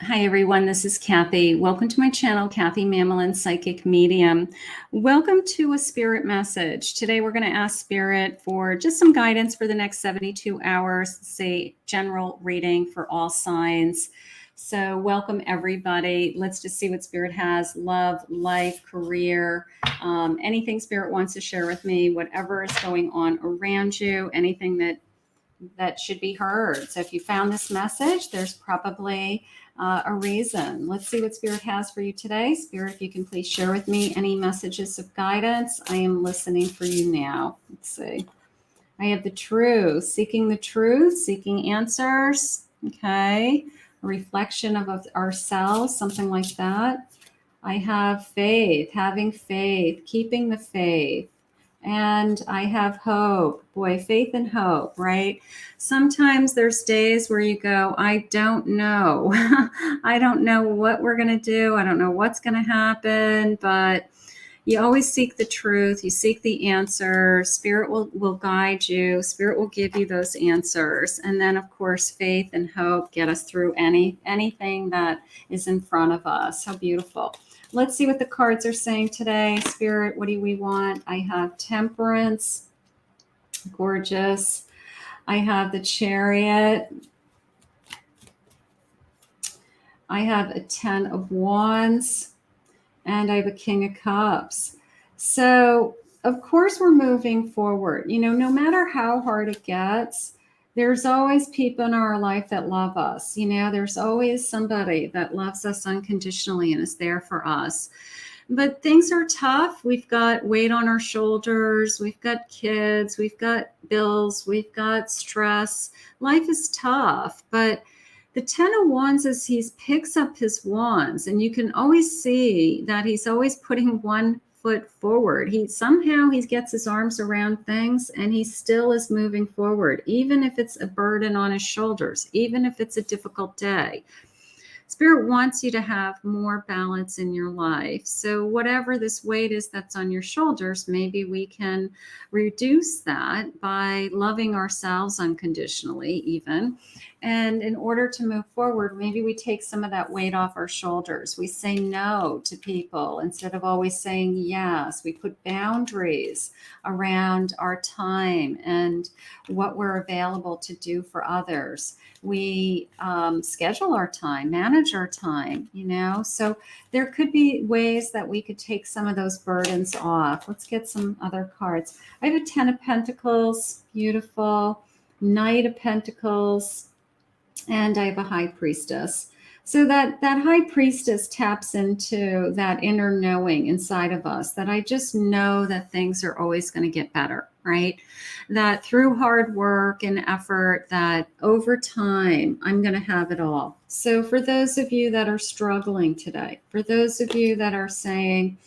Hi everyone, this is Kathy. Welcome to my channel, Kathy Mamelin Psychic Medium. Welcome to a spirit message. Today we're going to ask Spirit for just some guidance for the next 72 hours, say general reading for all signs. So welcome everybody. Let's just see what Spirit has. Love, life, career, anything Spirit wants to share with me, whatever is going on around you, anything that should be heard. So if you found this message, there's probably a reason. Let's see what Spirit has for you today. Spirit, if you can please share with me any messages of guidance. I am listening for you now. Let's see. I have the truth, seeking answers. Okay. A reflection of ourselves, something like that. I have faith, having faith, keeping the faith. And I have hope. Boy, faith and hope, right? Sometimes there's days where you go, I don't know. I don't know what we're going to do. I don't know what's going to happen, but you always seek the truth. You seek the answer. Spirit will guide you. Spirit will give you those answers. And then, of course, faith and hope get us through anything that is in front of us. How beautiful. Let's see what the cards are saying today. Spirit, what do we want? I have Temperance. Gorgeous. I have the Chariot. I have a 10 of Wands. And I have a King of Cups. So, of course, we're moving forward. You know, no matter how hard it gets, there's always people in our life that love us. You know, there's always somebody that loves us unconditionally and is there for us. But things are tough. We've got weight on our shoulders. We've got kids. We've got bills. We've got stress. Life is tough. But the 10 of Wands is he picks up his wands, and you can always see that he's always putting one foot forward. He gets his arms around things, and he still is moving forward, even if it's a burden on his shoulders, even if it's a difficult day. Spirit wants you to have more balance in your life. So whatever this weight is that's on your shoulders, maybe we can reduce that by loving ourselves unconditionally even. And in order to move forward, maybe we take some of that weight off our shoulders. We say no to people instead of always saying yes. We put boundaries around our time and what we're available to do for others. We schedule our time, manage our time, you know. So there could be ways that we could take some of those burdens off. Let's get some other cards. I have a 10 of Pentacles, beautiful. Knight of Pentacles. And I have a High Priestess. So that High Priestess taps into that inner knowing inside of us, that I just know that things are always going to get better, right? That through hard work and effort, that over time, I'm going to have it all. So for those of you that are struggling today, for those of you that are saying,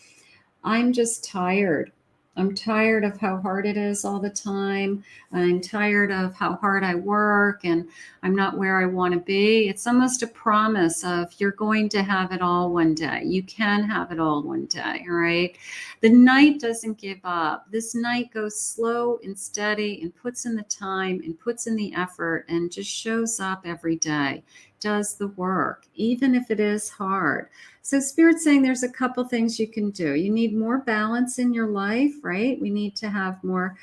I'm just tired. I'm tired of how hard it is all the time. I'm tired of how hard I work and I'm not where I want to be. It's almost a promise of you're going to have it all one day. You can have it all one day, all right? The Knight doesn't give up. This Knight goes slow and steady and puts in the time and puts in the effort and just shows up every day, does the work, even if it is hard. So Spirit's saying there's a couple things you can do. You need more balance in your life, right? We need to have more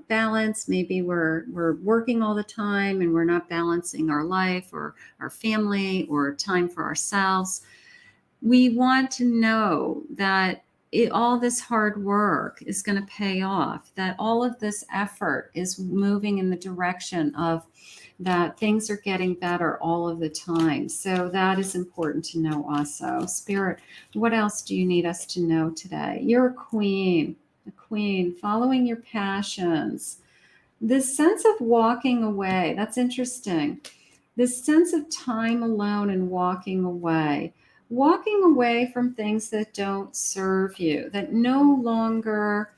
balance. Maybe we're working all the time and we're not balancing our life or our family or time for ourselves. We want to know that all this hard work is going to pay off, that all of this effort is moving in the direction of that things are getting better all of the time. So that is important to know also. Spirit, what else do you need us to know today? You're a queen, following your passions. This sense of walking away, that's interesting. This sense of time alone and walking away from things that don't serve you, that no longer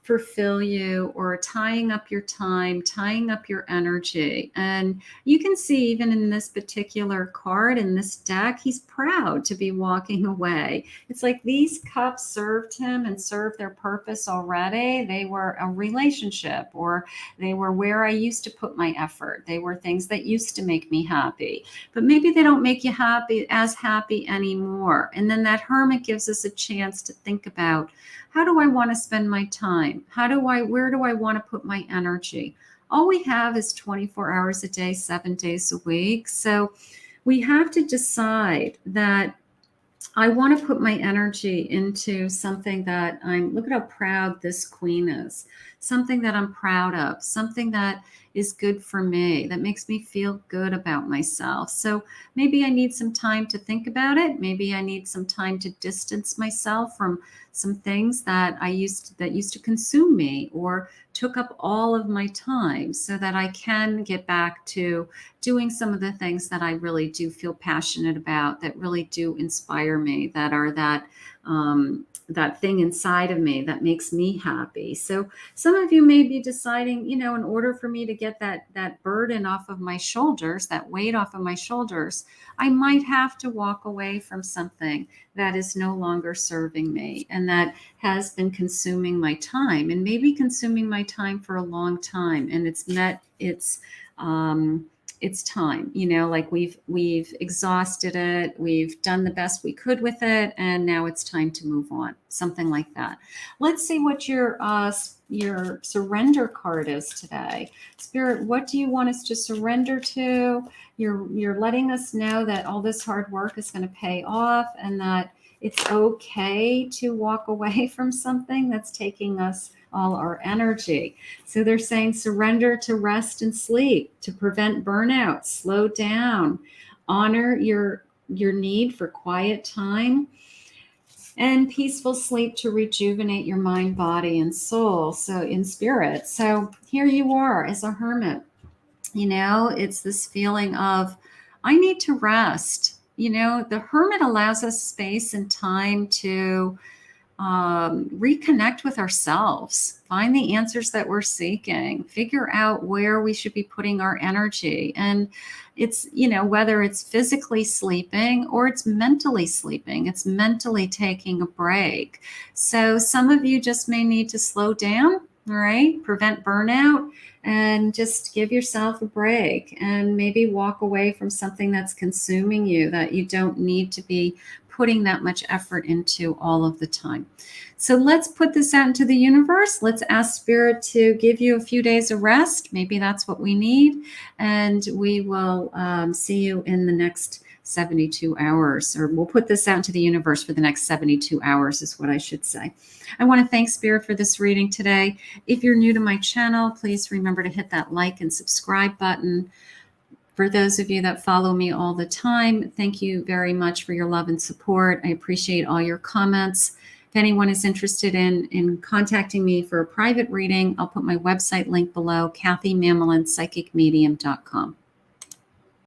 fulfill you, or tying up your time, tying up your energy. And you can see even in this particular card, in this deck, he's proud to be walking away. It's like these cups served him and served their purpose already. They were a relationship, or they were where I used to put my effort. They were things that used to make me happy, but maybe they don't make you as happy anymore. And then that Hermit gives us a chance to think about, how do I want to spend my time? Where do I want to put my energy? All we have is 24 hours a day, 7 days a week. So we have to decide that I want to put my energy into something that look at how proud this queen is, something that I'm proud of, something that is good for me, that makes me feel good about myself. So maybe I need some time to think about it. Maybe I need some time to distance myself from some things that used to consume me or took up all of my time, so that I can get back to doing some of the things that I really do feel passionate about, that really do inspire me, that are that thing inside of me that makes me happy. So some of you may be deciding, in order for me to get that burden off of my shoulders, that weight off of my shoulders, I might have to walk away from something that is no longer serving me and that has been consuming my time, and maybe consuming my time for a long time. And it's time, like we've exhausted it, we've done the best we could with it, and now it's time to move on, something like that. Let's see what your surrender card is today. Spirit, what do you want us to surrender to? You're letting us know that all this hard work is going to pay off, and that it's okay to walk away from something that's taking us all our energy. So they're saying surrender to rest and sleep, to prevent burnout, slow down, honor your need for quiet time, and peaceful sleep to rejuvenate your mind, body, and soul. So in spirit. So here you are as a hermit. It's this feeling of, I need to rest. The hermit allows us space and time to reconnect with ourselves, find the answers that we're seeking, figure out where we should be putting our energy. And it's, whether it's physically sleeping or it's mentally sleeping, it's mentally taking a break. So some of you just may need to slow down, all right, prevent burnout, and just give yourself a break, and maybe walk away from something that's consuming you, that you don't need to be putting that much effort into all of the time. So let's put this out into the universe. Let's ask Spirit to give you a few days of rest. Maybe that's what we need. And we will see you in the next 72 hours, or we'll put this out into the universe for the next 72 hours is what I should say. I want to thank Spirit for this reading today. If you're new to my channel, please remember to hit that like and subscribe button. For those of you that follow me all the time, thank you very much for your love and support. I appreciate all your comments. If anyone is interested in contacting me for a private reading, I'll put my website link below, KathyMammelin, psychicmedium.com.